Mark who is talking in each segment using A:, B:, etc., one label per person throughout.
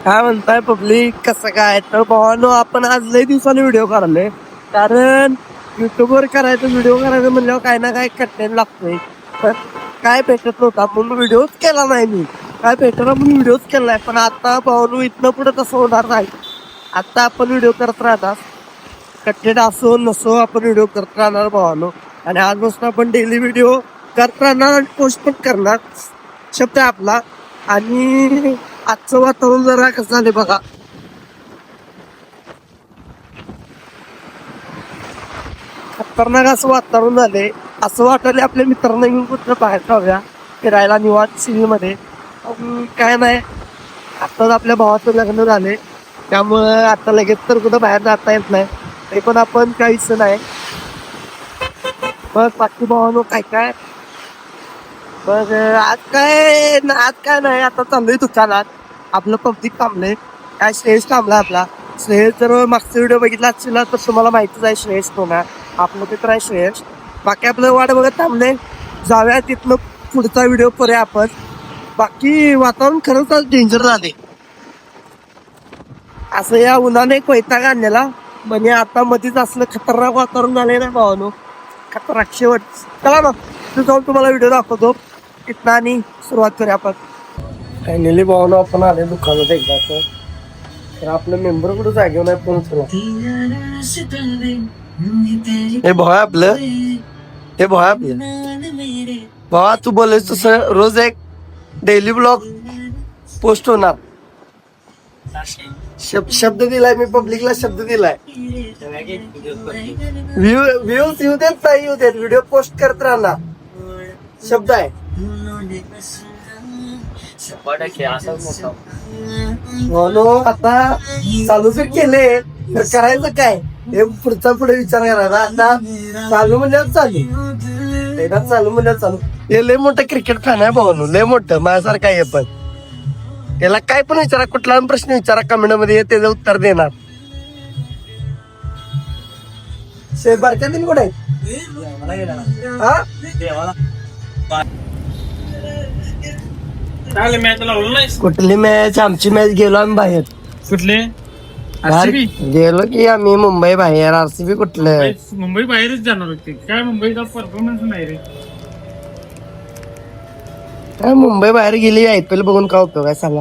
A: काय म्हणताय पब्लिक, कसं काय? तर भावानो, आपण आज लय दिवसाने व्हिडिओ काढलोय. कारण युट्यूबवर व्हिडिओ करायचं म्हणल्यावर काय ना काय कंटेंट लागतोय. तर काय भेटत नव्हता म्हणून व्हिडिओच केला नाही मी. काय भेटणार म्हणून व्हिडिओच केला नाही. पण आता भावानो, इथनं पुढे तसं होणार नाही. आता आपण व्हिडिओ करत राहणार. कंटेंट असो नसो, आपण व्हिडिओ करत राहणार भावानो. आणि आजपासून आपण डेली व्हिडिओ करत राहणार आणि पोस्ट पण करणार. शब्द आहे आपला. आणि आजचं वातावरण जरा कसं झालं बघा. खतरनाक असं वातावरण झालंय. असं वाटलं आपल्या मित्रांना घेऊन कुठं बाहेर जाऊया फिरायला निवांत सिव्हिल मध्ये. काय नाही, आताच आपल्या भावाचं लग्न झाले, त्यामुळं आता लगेच तर कुठं बाहेर जाता येत नाही. ते पण आपण काहीच नाही. मग बाकी भावानो काय काय. मग आज काय नाही, आता चाललोय दुकानात. आपलं पब्लिक थांबलंय. काय श्रेयस थांबला आपला. श्रेयस जर मागचा व्हिडिओ बघितला असेल ना, तर तुम्हाला माहितीच आहे श्रेयस कोण आहे. आपलं मित्र आहे श्रेयस. बाकी आपलं वाट बघत थांबले. जाऊया तिथनं पुढचा व्हिडिओ करूया आपण. बाकी वातावरण खरंच आज डेंजर झाले. असं या उन्हाने वैताग आणलेला. म्हणजे आता मध्येच असलं खतरनाक वातावरण झालंय ना भावानो. खतरनाक शेवट. चला ना, तिथं जाऊन तुम्हाला व्हिडिओ दाखवतो. तिथं आणि सुरुवात करूया आपण. फायनली भावानो, आपण आले दुकानात एकदा. तर आपलं मेंबर कुठं जागेवर नाही पण चला. हे भाव आपलं, हे भाव आपलं. भावा, तू बोलायच तसं रोज एक डेली ब्लॉग पोस्ट होणार. शब्द दिलाय मी पब्लिकला, शब्द दिलाय. व्ह्यूज येऊ देत नाही येऊ देत, व्हिडिओ पोस्ट करत राहणार. शब्द आहे. आता चालू जर केले तर करायचं काय, हे पुढचा पुढे विचार करायचा. आता चालू म्हणजे चालू म्हणजे चालू. हे लय मोठं क्रिकेट फॅन आहे भाऊ, लय मोठं माझ्यासारखं आहे. पण त्याला काय पण विचारा, कुठला प्रश्न विचारा कमेंट मध्ये, त्याचं उत्तर देणार. बारक्या दिन कुठे आहे? कुठली मॅच? आमची मॅच गेलो आम्ही बाहेर.
B: कुठले?
A: गेलो की आम्ही मुंबई बाहेर. आरसीबी कुठलं?
B: मुंबई बाहेरच जाणार होते काय? मुंबईचा परफॉर्मन्स नाही रे.
A: काय मुंबई बाहेर गेली, IPL बघून काय उपयोग आहे सांगा.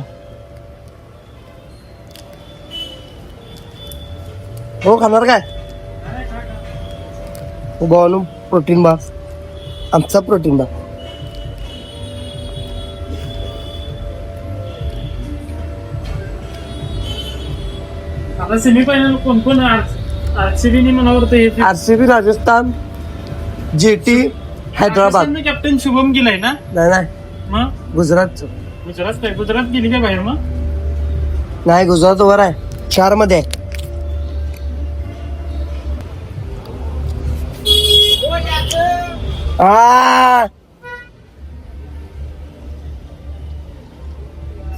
A: हो, खाणार काय? बॉल प्रोटीन बार, आमचा प्रोटीन बार.
B: आता सेमीफायनल कोण कोण? आरसीबी मनावर.
A: RCB, Rajasthan, GT, Hyderabad.
B: Captain Shubham gill आहे ना?
A: नाही,
B: मग
A: गुजरात.
B: गुजरात गेली का बाहेर? मग
A: नाही, गुजरात वर आहे, 4 मध्ये आहे.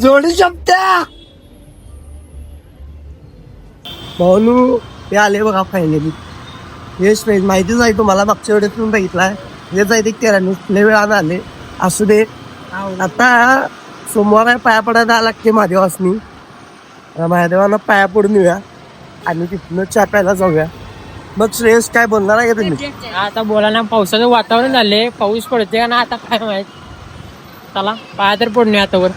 A: जोडी शब्द्या भाऊ, हे आले बघा फायनली. यश पाहिजे, माहितीच आहे तुम्हाला, मागच्या वेळेस तुम्ही बघितलाय. हे जायचे तेराने लय वेळानं आले. असू दे, आता सोमवार पाया पडायला लागते महादेवासनी. महादेवांना पाया पडून येऊया आणि तिथनं चहा प्यायला जाऊया. मग श्रेयस काय बोलणार आहे का तुम्ही?
C: आता बोला ना, पावसाचं वातावरण झाले, पाऊस पडते का ना आता काय माहित. चला पाया तर पडणे आता वर.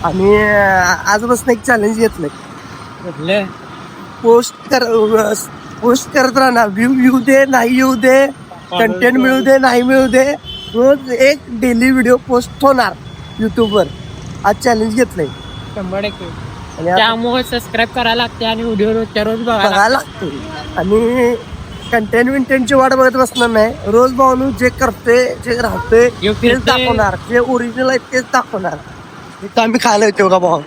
A: आणि आजपासून एक चॅलेंज घेतलंय. पोस्ट करत राहणार. व्ह्यू येऊ दे नाही येऊ दे, कंटेंट मिळू दे नाही मिळू दे, रोज एक डेली व्हिडिओ पोस्ट होणार युट्यूबवर. आज चॅलेंज घेतलंय
C: 100%. त्यामुळे सबस्क्राईब करायला लागते आणि व्हिडिओ रोजच्या रोज
A: बघायला लागते. आणि कंटेंटची वाट बघत बसणार नाही. रोज भाऊ जे करते, जे राहते तेच दाखवणार, जे ओरिजिनल आहे तेच दाखवणार. इथं आम्ही खायला येतो का भाऊ,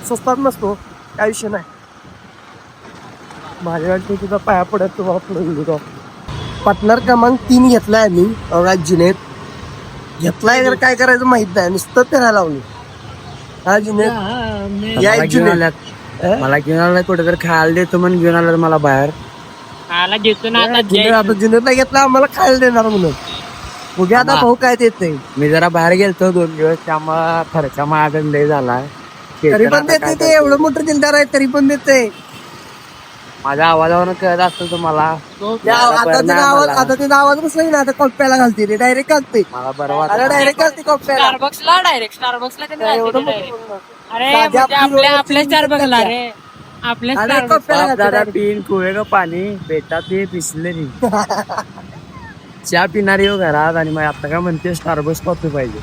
A: स्वस्तात नसतो, काय विषय नाही. माझ्या तुझा पाया पडत तुम्हाला पुढे गेलो. पार्टनर क्रमांक 3 घेतलाय आम्ही. जुनेद घेतलाय, तर काय करायचं माहित नाही, नुसतं फिरायला लावली. हा जुनेद
D: मला घेऊन आला कुठे तर खायला देतो म्हणून घेऊन आला मला बाहेर.
C: खायला देतो ना आता.
A: जुनेदला घेतला, आम्हाला खायला देणार म्हणून. बघूया आता भाऊ काय देत नाही.
D: मी जरा बाहेर गेलतो 2 दिवस, त्यामुळे खर्चा माझा लय झालाय.
A: तरी पण देते ते, एवढं मोठं दिलदार आहे तरी पण देते.
D: माझ्या आवाजावरून कळत असतं तुम्हाला.
A: आता ते आवाज बसला ना, आता कॉप्याला घालते रे, डायरेक्ट घालते.
D: मला बरं वाटत.
A: अरे डायरेक्ट घालते कॉप्याला.
C: स्टारबक्सला डायरेक्ट स्टारबक्सला
A: एवढं मोठं.
C: अरे
A: साधी
C: म्हणजे
A: आपली
C: आपल्या
A: रोजची
C: स्टारबक्सला
A: विकत
C: रे, आपल्या
A: अरे
C: Starbucks.
A: कॉप्याला घालते
D: दादा
A: direct.
D: पिन कुळे का पाणी बेटा ते पिसले नाही. चहा पिणारी हो घरात आणि मग आता काय म्हणते स्टारबक्स कॉफी पाहिजे.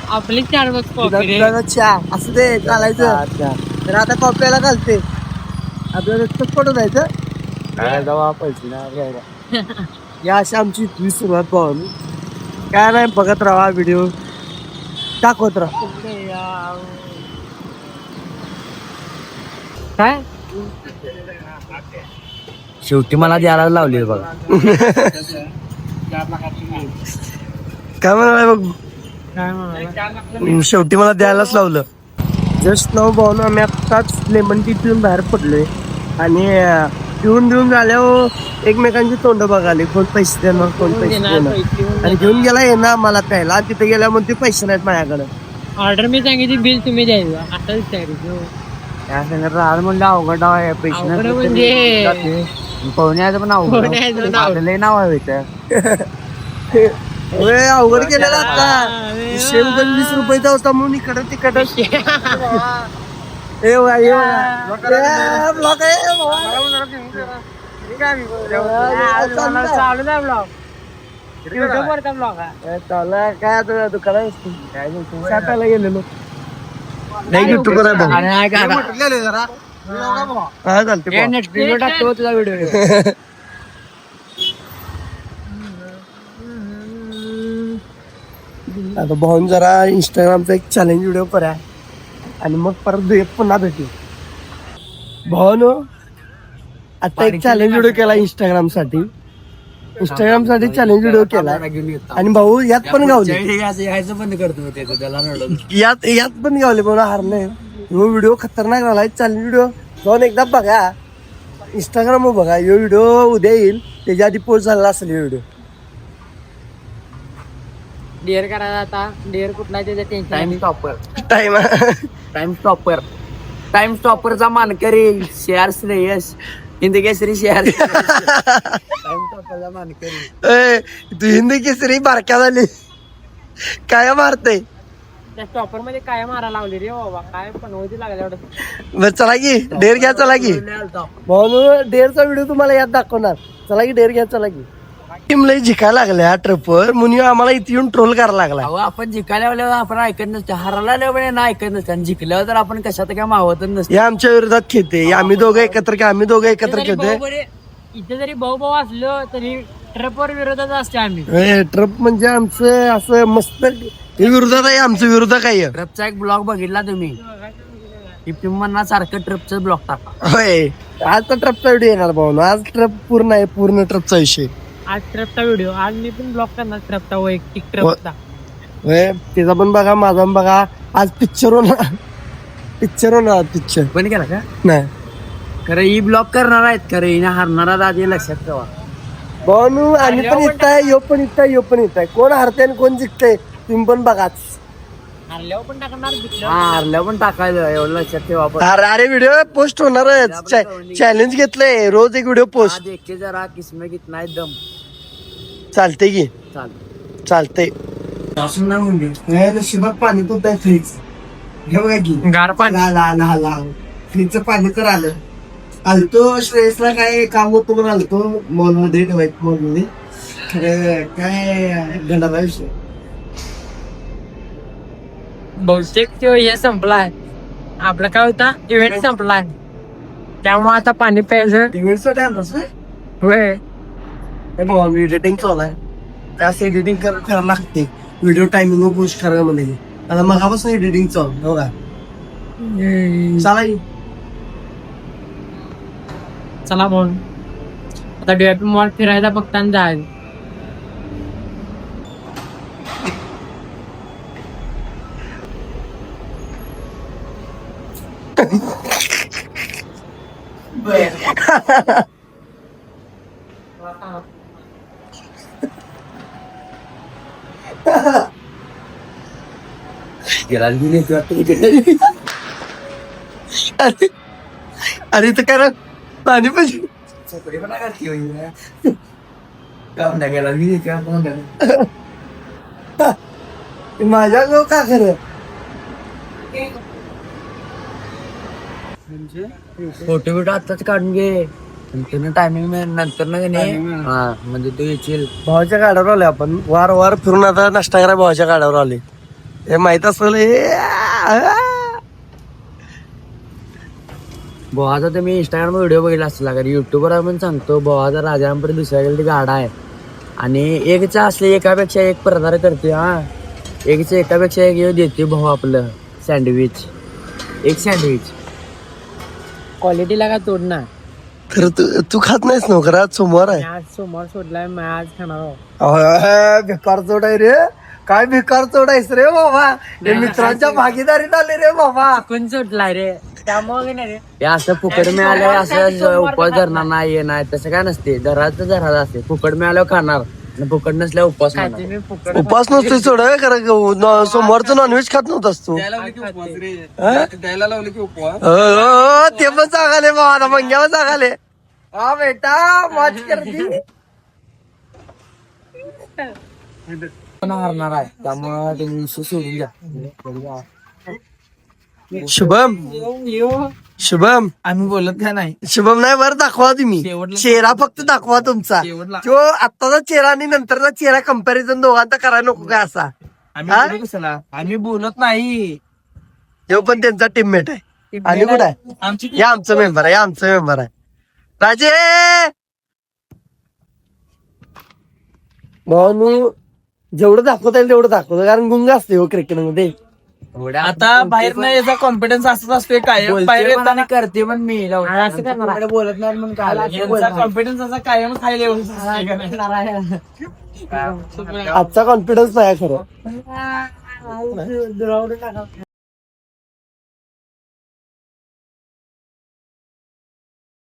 C: आपली स्टारबक्स
A: दुधाचा चहा असं ते चालायचं.
D: अच्छा.
A: तर आता कॉप्याला घालते. आपल्याला रक्तच पडून जायचं.
D: काय जावा पैसे नाही घ्यायला.
A: या अशी आमची इथली सुरुवात पाहून काय नाही, बघत राहा व्हिडिओ, दाखवत राहा.
C: काय
D: शेवटी मला द्यायला लावली बघा.
A: काय म्हणाला बघ,
C: काय म्हणाला?
A: शेवटी मला द्यायलाच लावलं. जस्ट नाव पाहून आम्ही आत्ताच लेमन टी पिऊन बाहेर पडलोय आणि पिऊन देऊन झाल्यावर एकमेकांची तोंड बघाले, कोण पैसे देणार कोण पैसे देणार. आणि घेऊन गेला येणार मला प्यायला, आणि तिथे गेल्या म्हणते पैसे नाहीत माझ्याकडे.
C: ऑर्डर मी सांगितली, बिल तुम्ही द्यायचं. आता विचारायचं
D: त्या संग राहत म्हणलं अवघड नाव आहे. पैसे
C: अवघड
D: नसले तरी
C: म्हणजे-
D: जाते. पोहण्याचं पण अवघड.
C: पोहण्याचं नाव.
D: आपलं लय नाव आहे इथं.
A: होय, अवघड केलेला आता. 120 होता म्हणून इकडं तिकडं. ए वा, ए वा. ए, ब्लॉक आहे,
C: चालू नाही ब्लॉग, युट्यूब वरचा ब्लॉग आहे.
A: ए, चालू काय आता दुकानात असतो. साठायला गेलेलो. नाही युट्यूबर आहे भाऊ.
D: आणि नाही का आता?
A: हा चालते
D: हे
A: भाऊ.
D: next video टाकतो तुझा व्हिडिओ.
A: आता भाऊन जरा इंस्टाग्रामचा एक चॅलेंज व्हिडिओ करा आणि मग परत पुन्हा भेटू. भाऊनो आता एक चॅलेंज व्हिडिओ केला इंस्टाग्राम साठी चॅलेंज व्हिडिओ केला आणि भाऊ यात पण गावले.
D: यायचं बंद करतो त्याला रडून.
A: यात पण गावले भाऊ, हारले. व्हिडिओ खतरनाक झाला चॅलेंज व्हिडिओ. जाऊन एकदा बघा इंस्टाग्राम बघा. यो व्हिडिओ उद्या येईल, त्याच्या आधी पोस्ट झाला असेल व्हिडिओ.
C: डिअर करायला आता, डिअर कुठला त्याचं टेन्शन.
A: टाइम
D: स्टॉपरचा मानकरी शेअर श्रेयस हिंदी केसरी शेअर. टाइम स्टॉपरचा मानकरी.
A: तू हिंदी केसरी बारक्या झाली, काय मारते.
C: त्या स्टॉपर मध्ये काय मारा लावली रे बाबा, काय पण होती लागल्या एवढं.
A: बरं चला की डेअर घ्या, चला की म्हणून डेअरचा व्हिडिओ तुम्हाला यात दाखवणार. चला की डेअर घ्या, चला की. टीम लई जिकायला लागल्या ट्रपवर म्हणून आम्हाला इथे येऊन ट्रोल करायला लागला.
D: अहो आपण जिंकायला आपण ऐकत नसतो, हरला ना ऐकत नसतो, आणि जिंकल्यावर तर आपण कशात काय मावतच नसतो.
A: हे आमच्या विरोधात खेळते. आम्ही दोघं एकत्र खेळते.
C: इथे जरी भाऊ भाऊ असलो तरी ट्रपवर विरोधात असते आम्ही.
A: ट्रप म्हणजे आमचं असं मस्त विरोधात आहे, आमचं विरोधात आहे.
D: ट्रपचा एक ब्लॉग बघितला तुम्ही, म्हणा सारखं ट्रपचा ब्लॉग टाका.
A: होय, आज तर ट्रपचा व्हिडिओ येणार भाऊ. आज ट्रप पूर्ण आहे, पूर्ण ट्रपचा विषय.
C: आज ट्रपचा व्हिडिओ, आज मी पण ब्लॉग करणार ट्रपचा, वैयक्तिक ट्रपचा.
A: होय, त्याचा पण बघा, माझा पण बघा. आज पिक्चर होणार पिक्चर
D: पण केला का
A: नाही
D: खरं ही ब्लॉक करणार आहेत, खरं हिने हारणार आधी लक्षात ठेवा.
A: भाऊ आम्ही पण इथं आहे, यो पण इथं आहे. कोण हारते आणि कोण जिंकते तुम्ही पण बघाच.
C: हारल्यावर पण टाकणार,
D: हारल्यावर पण टाकायचं, एवढं लक्षात ठेवा.
A: अरे व्हिडिओ पोस्ट होणारच. चॅलेंज घेतलंय, रोज एक व्हिडिओ पोस्ट.
D: देखे जरा किसमे कितना है दम.
A: चालते की
D: चालतंय.
A: नशिबात पाणी पण आहे, फ्रीज घे बघा की.
C: गार पाणी.
A: फ्रीजचं पाणी तर आलं. आलतो श्रेयसला काय काम होतं म्हणून आलतो मॉल मध्ये, व्हाईट मॉल मध्ये. काय गंडाला विषय.
C: बहुतेक तो हे संपलाय आपला, काय होता इव्हेंट संपलाय, त्यामुळे आता पाणी प्यायचं.
A: इव्हेंटचा टाइम
C: होय,
A: एडिटिंग चालू आहे, त्यास एडिटिंग करायला लागते. व्हिडिओ टायमिंग पोस्ट करायला मध्ये. आता मगापासून एडिटिंग चालू बघा. चला
C: चला म्हणून आता डीआयपी मॉल फिरायला बघताना जायचं.
D: गेला
A: अरे अरे तर काय पाणी पाहिजे माझ्या गो का खरं
D: फोटो बिटो आताच काढून घे नंतर टायमिंग नंतर ना हा म्हणजे तू येशील.
A: भावाच्या गाड्यावर आले आपण वार वार फिरून आता नाश्ता करा भावाच्या गाड्यावर आले हे माहित असेल
D: भावाचा तर मी इंस्टाग्राम व्हिडिओ बघितला असला कारण युट्यूबवर आपण सांगतो भावाचा राजारामपर्यंत दुसऱ्या गेली गाडा आहे आणि एकचा असले एकापेक्षा एक प्रकार करते हा एकच्या एकापेक्षा एक देते भाऊ आपलं सँडविच एक सँडविच
C: क्वालिटीला काय तोडणार.
A: खरं तू खात नाहीस नोकर आज सोमवार आहे
C: आज सोमवार सोडलाय मी आज खाणार आहोत.
A: बेकार चोड आहे रे काय बेकार चोड आहेस रे बाबा हे मित्रांच्या भागीदारीत आले रे बाबा
C: कोण सोडलाय रे त्यामुळे नाही रे.
D: हे असं फुकट मिळालं असं उपवास धरणार नाही हे नाही तसं काय नसते धराचं धराचं असते फुकट मिळाल्यावर खाणार आणि फुकट नसल्यावर उपवास
C: खाते
D: करणार.
C: मी फुकट.
A: उपास नसतोय सोड कारण सोमवारचं नॉनव्हेज खात नव्हतास तू ते पण सांगाले बाबा मंग्या पण सांगाले हा बेटा मौज करती
D: पण हरणार आहे त्यामुळे तुम्ही विषय सोडून द्या.
A: शुभम शुभम
D: आम्ही बोलत काय नाही
A: शुभम नाही बरं दाखवा तुम्ही चेहरा फक्त दाखवा तुमचा तो आत्ताचा चेहरा आणि नंतरचा चेहरा कंपॅरिझन दोघांचा करायला नको काय असा
D: आम्ही बोलत नाही
A: तो पण त्यांचा टीममेट आहे आणि कुठं आहे
D: आमची
A: या आमचं मेंबर आहे या आमचं मेंबर आहे राजे भाऊ जेवढं दाखवता येईल तेवढं दाखवतो कारण गुंग असते हो क्रिकेटमध्ये
D: आता बाहेर नाही याचा कॉन्फिडन्स असत असते कायम बाहेर येताना करते पण मी
C: असं करणार.
D: बोलत नाही म्हणून कॉन्फिडन्स असा कायम खायला
A: आजचा कॉन्फिडन्स नाही खरं